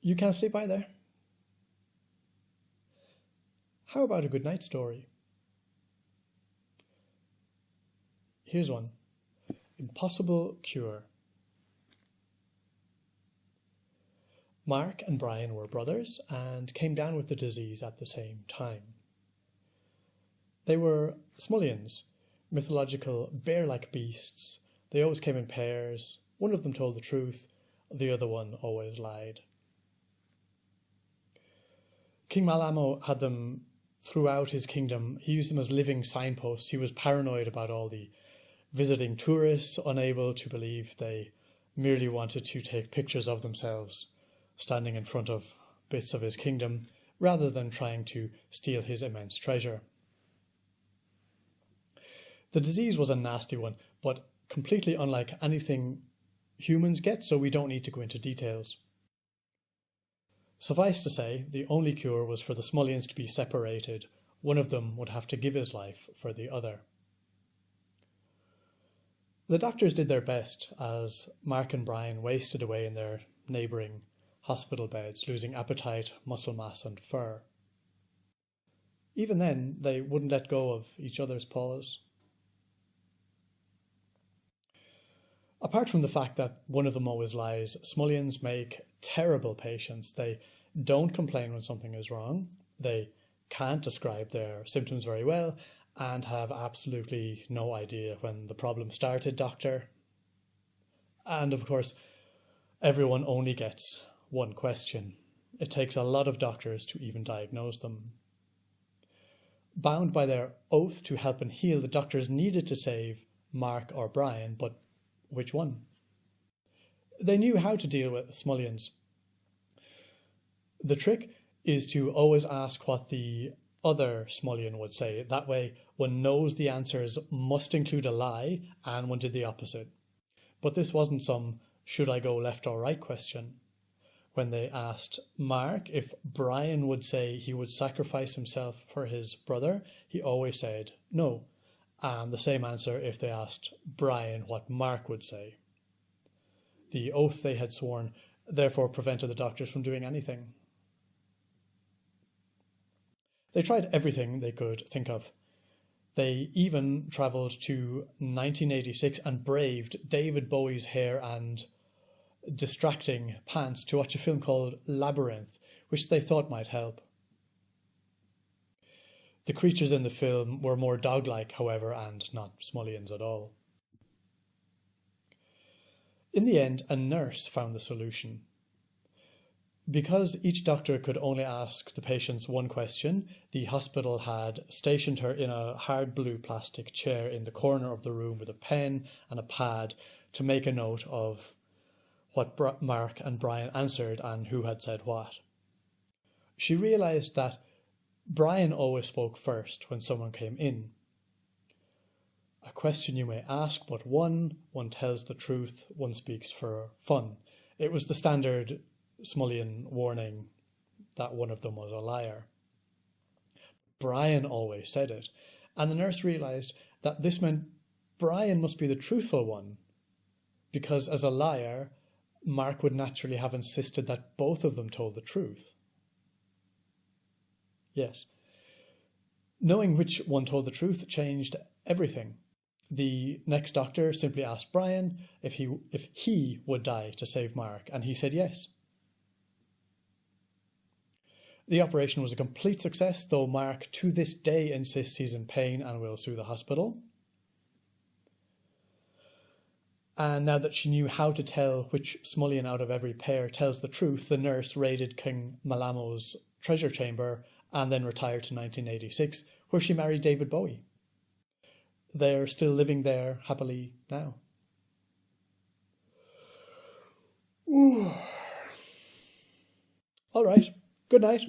You can't stay by there? How about a good night story? Here's one. Impossible cure. Mark and Brian were brothers and came down with the disease at the same time. They were Smullyans, mythological bear-like beasts. They always came in pairs. One of them told the truth, the other one always lied. King Malamo had them throughout his kingdom. He used them as living signposts. He was paranoid about all the visiting tourists, unable to believe they merely wanted to take pictures of themselves standing in front of bits of his kingdom, rather than trying to steal his immense treasure. The disease was a nasty one, but completely unlike anything humans get, so we don't need to go into details. Suffice to say, the only cure was for the Smullyans to be separated. One of them would have to give his life for the other. The doctors did their best as Mark and Brian wasted away in their neighbouring hospital beds, losing appetite, muscle mass and fur. Even then, they wouldn't let go of each other's paws. Apart from the fact that one of them always lies, Smullyans make terrible patients. They don't complain when something is wrong. They can't describe their symptoms very well and have absolutely no idea when the problem started, doctor. And of course, everyone only gets one question. It takes a lot of doctors to even diagnose them. Bound by their oath to help and heal, the doctors needed to save Mark or Brian, but which one? They knew how to deal with Smullyans. The trick is to always ask what the other Smullian would say. That way, one knows the answers must include a lie and one did the opposite. But this wasn't some should I go left or right question. When they asked Mark if Brian would say he would sacrifice himself for his brother, he always said no. And the same answer if they asked Brian what Mark would say. The oath they had sworn therefore prevented the doctors from doing anything. They tried everything they could think of. They even travelled to 1986 and braved David Bowie's hair and distracting pants to watch a film called Labyrinth, which they thought might help. The creatures in the film were more dog-like, however, and not Smullyans at all. In the end, a nurse found the solution. Because each doctor could only ask the patients one question, the hospital had stationed her in a hard blue plastic chair in the corner of the room with a pen and a pad to make a note of what Mark and Brian answered and who had said what. She realised that Brian always spoke first when someone came in. A question you may ask but one tells the truth, one speaks for fun. It was the standard Smullian warning that one of them was a liar. Brian always said it, and the nurse realised that this meant Brian must be the truthful one, because as a liar, Mark would naturally have insisted that both of them told the truth. Yes. Knowing which one told the truth changed everything. The next doctor simply asked Brian if he would die to save Mark, and he said yes. The operation was a complete success, though Mark to this day insists he's in pain and will sue the hospital. And now that she knew how to tell which Smullian out of every pair tells the truth, the nurse raided King Malamo's treasure chamber and then retired to 1986, where she married David Bowie. They're still living there happily now. All right. Good night.